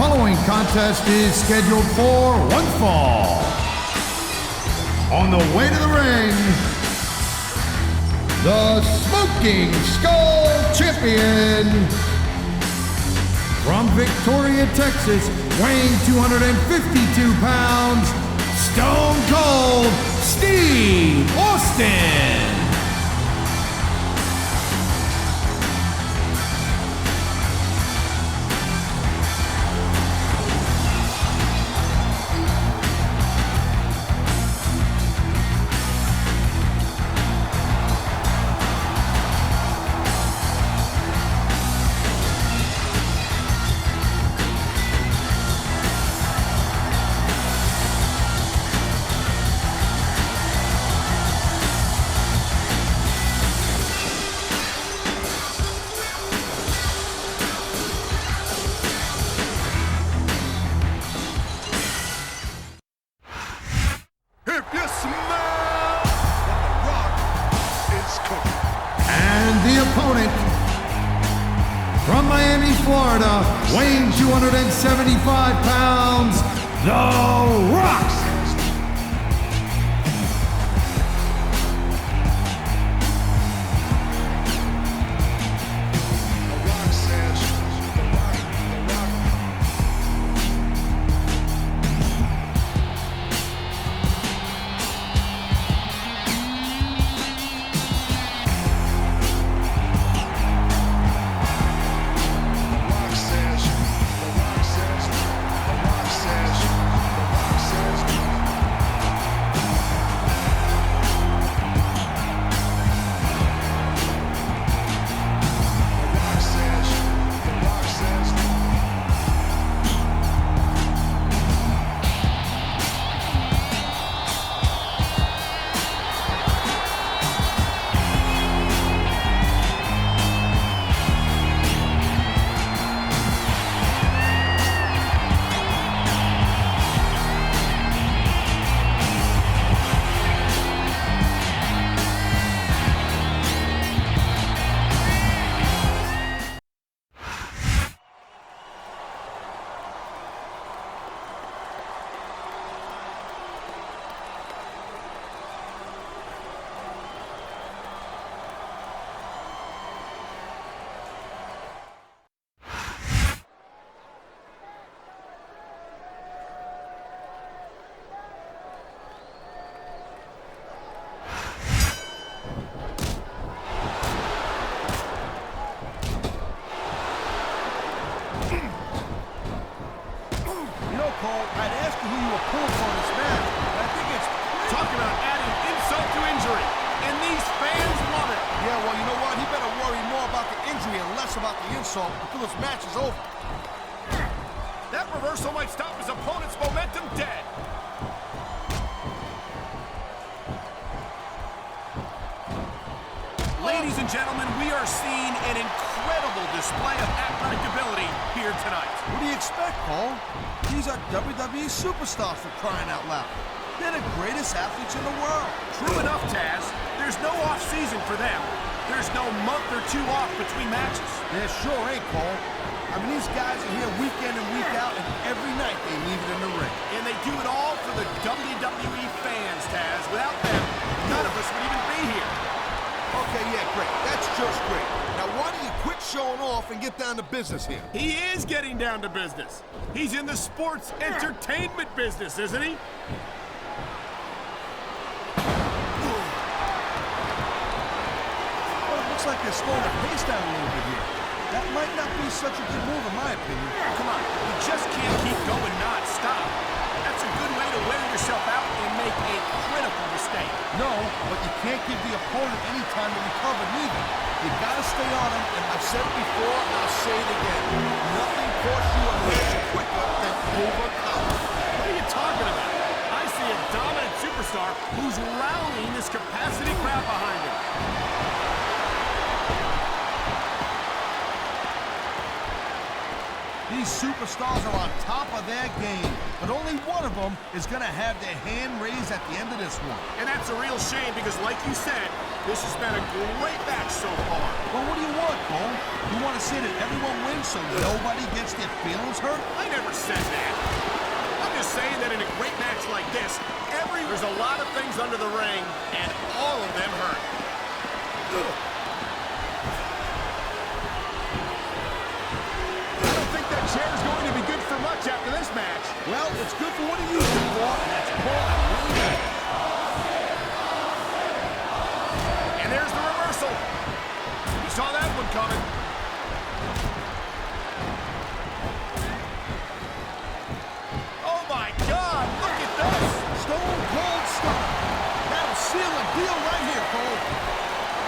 following contest is scheduled for one fall. On the way to the ring, the Smoking Skull Champion. From Victoria, Texas, weighing 252 pounds, Stone Cold Steve Austin. From Miami, Florida, weighing 275 pounds, The Rock. I'd ask you who you were pulling for this match, but I think it's talking about adding insult to injury, and these fans love it. Yeah, well, you know what? He better worry more about the injury and less about the insult until this match is over. That reversal might stop his opponent's momentum dead. Ladies and gentlemen, we are seeing an incredible display of athletic ability here tonight. What do you expect, Cole? These are WWE superstars, for crying out loud. They're the greatest athletes in the world. True enough, Taz. There's no off-season for them. There's no month or two off between matches. There sure ain't, Cole. I mean, these guys are here week in and week out, and every night they leave it in the ring. And they do it all for the WWE fans, Taz. Without them, none of us would even be here. Okay, yeah, great. That's just great. Now, why don't you quit showing off and get down to business here? He is getting down to business. He's in the sports entertainment business, isn't he? Well, it looks like they're slowing the pace down a little bit here. That might not be such a good move, in my opinion. Come on, you just can't keep going non-stop. That's a good way to wear yourself out and make a critical mistake. No, but you can't give the opponent any time to recover neither. You gotta stay on him, and I've said it before, and I'll say it again. Nothing costs you a match quicker than overcome. What are you talking about? I see a dominant superstar who's rallying this capacity crowd behind him. These superstars are on top of their game, but only one of them is going to have their hand raised at the end of this one. And that's a real shame because, like you said, This has been a great match so far. Well, what do you want, Cole? You want to see that everyone wins so nobody gets their feelings hurt? I never said that. I'm just saying that in a great match like this, there's a lot of things under the ring, and all of them hurt. I don't think that chair's going to be good for much after this match. Well, it's good for what it used it for, and that's pulling a really good. And there's the reversal. You saw that one coming. Oh my God, look at this. Stone Cold Stunner. That'll seal a deal right here, Cole.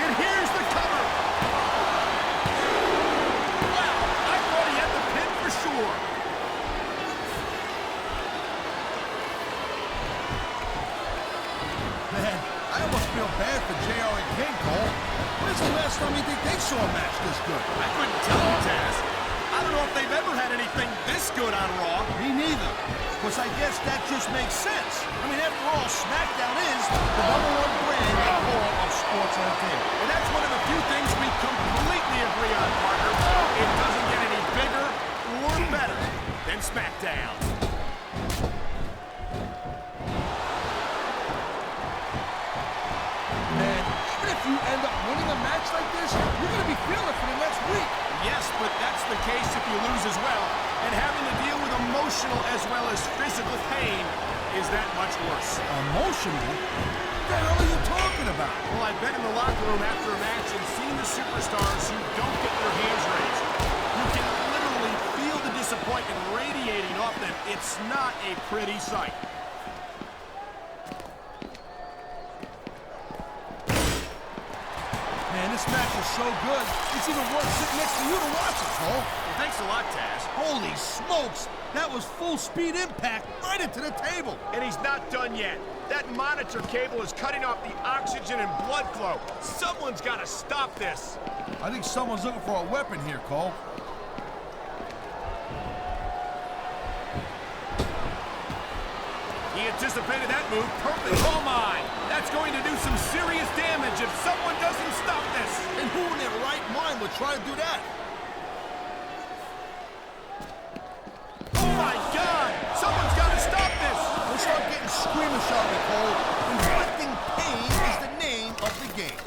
And here's the cover. Wow, I thought he had the pin for sure. Man, I almost feel bad for JR and King, Cole. When's the last time you think they saw a match this good? I couldn't tell you, Taz. I don't know if they've ever had anything this good on Raw. Me neither. Because I guess that just makes sense. I mean, after all, Smackdown is the #1 brand in all of sports entertainment. And that's one of the few things we completely agree on, partner. It doesn't get any bigger or better than Smackdown. Man, even if you end up winning a match like this, you're going to be feeling it for the next week. Yes, but that's the case if you lose as well. And having to deal with emotional as well as physical pain is that much worse. Emotional? What the hell are you talking about? Well, I've been in the locker room after a match and seen the superstars who don't get their hands raised. You can literally feel the disappointment radiating off them. It's not a pretty sight. Man, this match is so good, it's even worth sitting next to you to watch it, Cole. Well, thanks a lot, Taz. Holy smokes! That was full speed impact right into the table. And he's not done yet. That monitor cable is cutting off the oxygen and blood flow. Someone's got to stop this. I think someone's looking for a weapon here, Cole. He anticipated that move perfectly. Oh my! That's going to do some serious damage if someone doesn't stop this. And who in their right mind would try to do that? Oh my God! Someone's got to stop this. Don't start getting squeamish on me, Cole. Inflicting pain is the name of the game.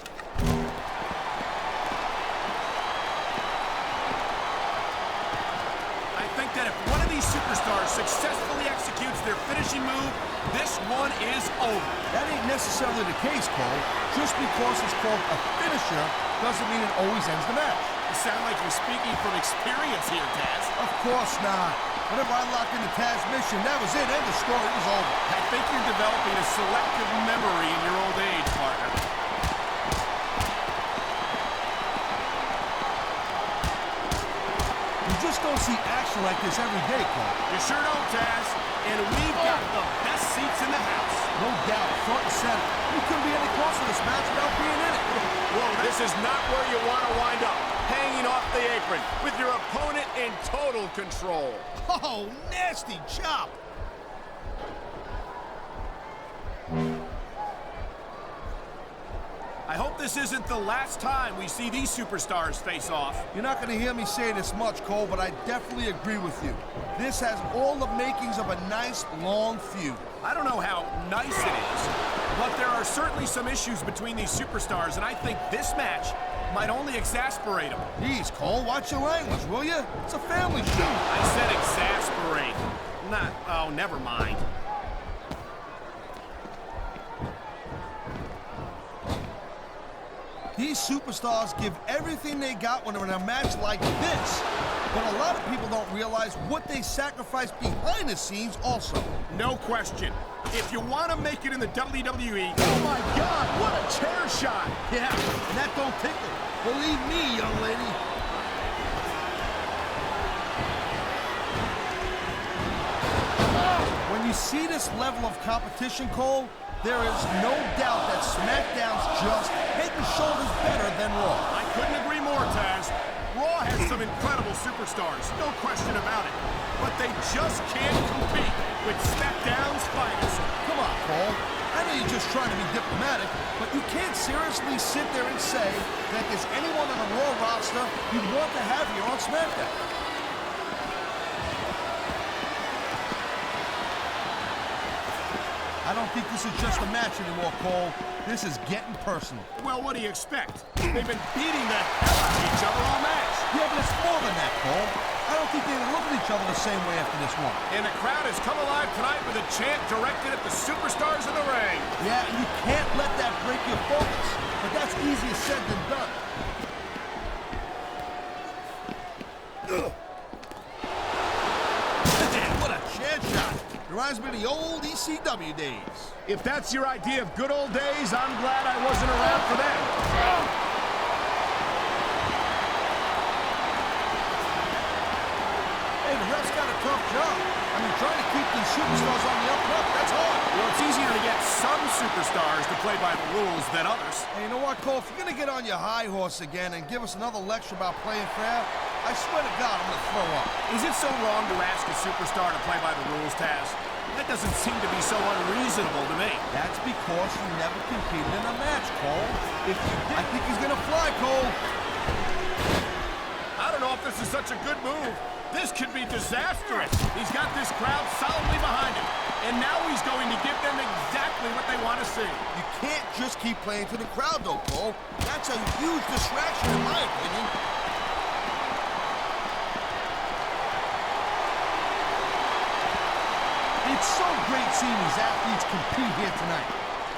I think that if one of these superstars successfully executes their finishing move, this one is over. That ain't necessarily the case, Cole. Just because it's called a finisher doesn't mean it always ends the match. You sound like you're speaking from experience here, Taz. Of course not. Whenever I locked into Taz's mission, that was it. End of story. It was over. I think you're developing a selective memory in your old age, partner. You just don't see action like this every day, Cole. You sure don't, Taz. And we've got the best seats in the house. No doubt, front and center. You couldn't be any closer to this match without being in it. Well, this is not where you want to wind up. Hanging off the apron with your opponent in total control. Oh, nasty chop. I hope this isn't the last time we see these superstars face off. You're not going to hear me say this much, Cole, but I definitely agree with you. This has all the makings of a nice, long feud. I don't know how nice it is, but there are certainly some issues between these superstars, and I think this match might only exasperate them. Jeez, Cole, watch your language, will you? It's a family show. I said exasperate, not, oh, never mind. These superstars give everything they got when they're in a match like this. But a lot of people don't realize what they sacrifice behind the scenes also. No question. If you want to make it in the WWE, oh my God, what a chair shot! Yeah, and that don't tickle. Believe me, young lady. When you see this level of competition, Cole, there is no doubt that Smackdown's just head and shoulders better than Raw. I couldn't agree more, Taz. Raw has some incredible superstars, no question about it. But they just can't compete with Smackdown's finest. Come on, Cole. I know you're just trying to be diplomatic, but you can't seriously sit there and say that there's anyone on the Raw roster you'd want to have here on Smackdown. I don't think this is just a match anymore, Cole. This is getting personal. Well, what do you expect? They've been beating the hell out of each other all match. Yeah, but it's more than that, Cole. I don't think they look at each other the same way after this one. And the crowd has come alive tonight with a chant directed at the superstars in the ring. Yeah, and you can't let that break your focus. But that's easier said than done. What a chance shot. Reminds me of the old ECW days. If that's your idea of good old days, I'm glad I wasn't around for them. Hey, the ref's got a tough job. I mean, trying to keep these superstars on the up and up, that's hard. Well, it's easier to get some superstars to play by the rules than others. Hey, you know what, Cole? If you're going to get on your high horse again and give us another lecture about playing fair, I swear to God, I'm going to throw up. Is it so wrong to ask a superstar to play by the rules, Taz? That doesn't seem to be so unreasonable to me. That's because you never competed in a match, Cole. If you did, I think he's going to fly, Cole. I don't know if this is such a good move. This could be disastrous. He's got this crowd solidly behind him. And now he's going to give them exactly what they want to see. You can't just keep playing to the crowd, though, Cole. That's a huge distraction, in my opinion. It's so great seeing these athletes compete here tonight.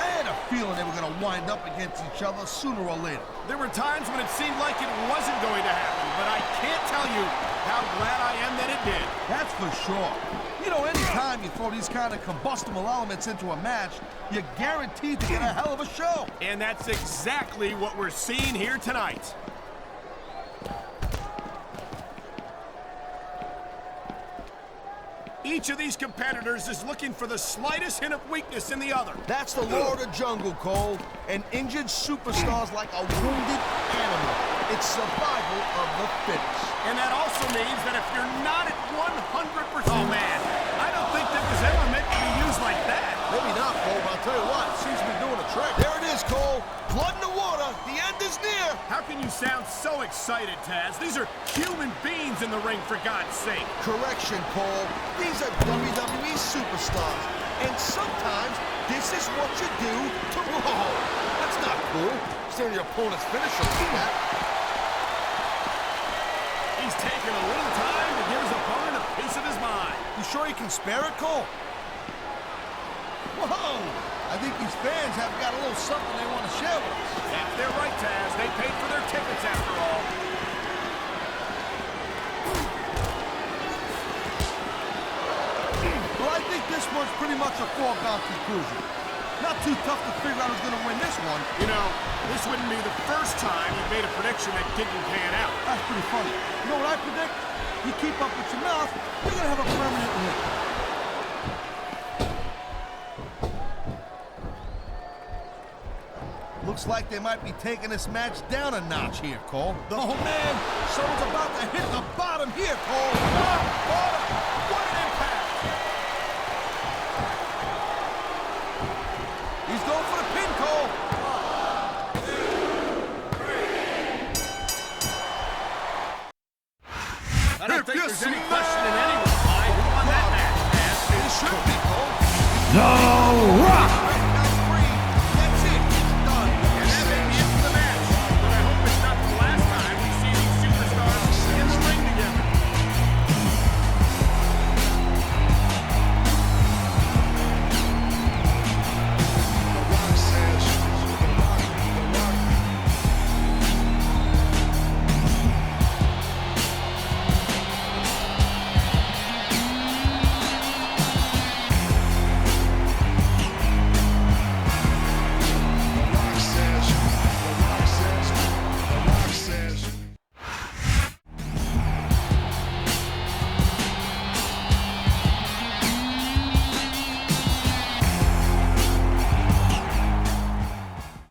I had a feeling they were going to wind up against each other sooner or later. There were times when it seemed like it wasn't going to happen, but I can't tell you how glad I am that it did. That's for sure. You know, anytime you throw these kind of combustible elements into a match, you're guaranteed to get a hell of a show. And that's exactly what we're seeing here tonight. Each of these competitors is looking for the slightest hint of weakness in the other. That's the law of the jungle, Cole. An injured superstar's like a wounded animal. It's survival of the fittest. And that also means that if you're not at 100%... Oh, man, I don't think that was ever meant to be used like that. Maybe not, Cole, but I'll tell you what, it seems to be doing a trick. There it is, Cole. Blood in the water. The end is near. How can you sound so excited, Taz? These are human beings in the ring, for God's sake. Correction, Cole. These are WWE superstars. And sometimes this is what you do to... Whoa, that's not cool. Stealing your opponent's finisher like that. He's taking a little time to give his opponent a piece of his mind. You sure you can spare it, Cole? Whoa! I think these fans have got a little something they want to share with us. That's their right, Taz. They paid for their tickets after all. Well, I think this one's pretty much a foregone conclusion. Not too tough to figure out who's going to win this one. You know, this wouldn't be the first time you made a prediction that didn't pan out. That's pretty funny. You know what I predict? You keep up with your mouth, you're going to have a permanent win. Looks like they might be taking this match down a notch here, Cole. Oh, man! Someone's about to hit the bottom here, Cole! Bottom! What an impact! He's going for the pin, Cole! 1, 2, 3. I don't think there's any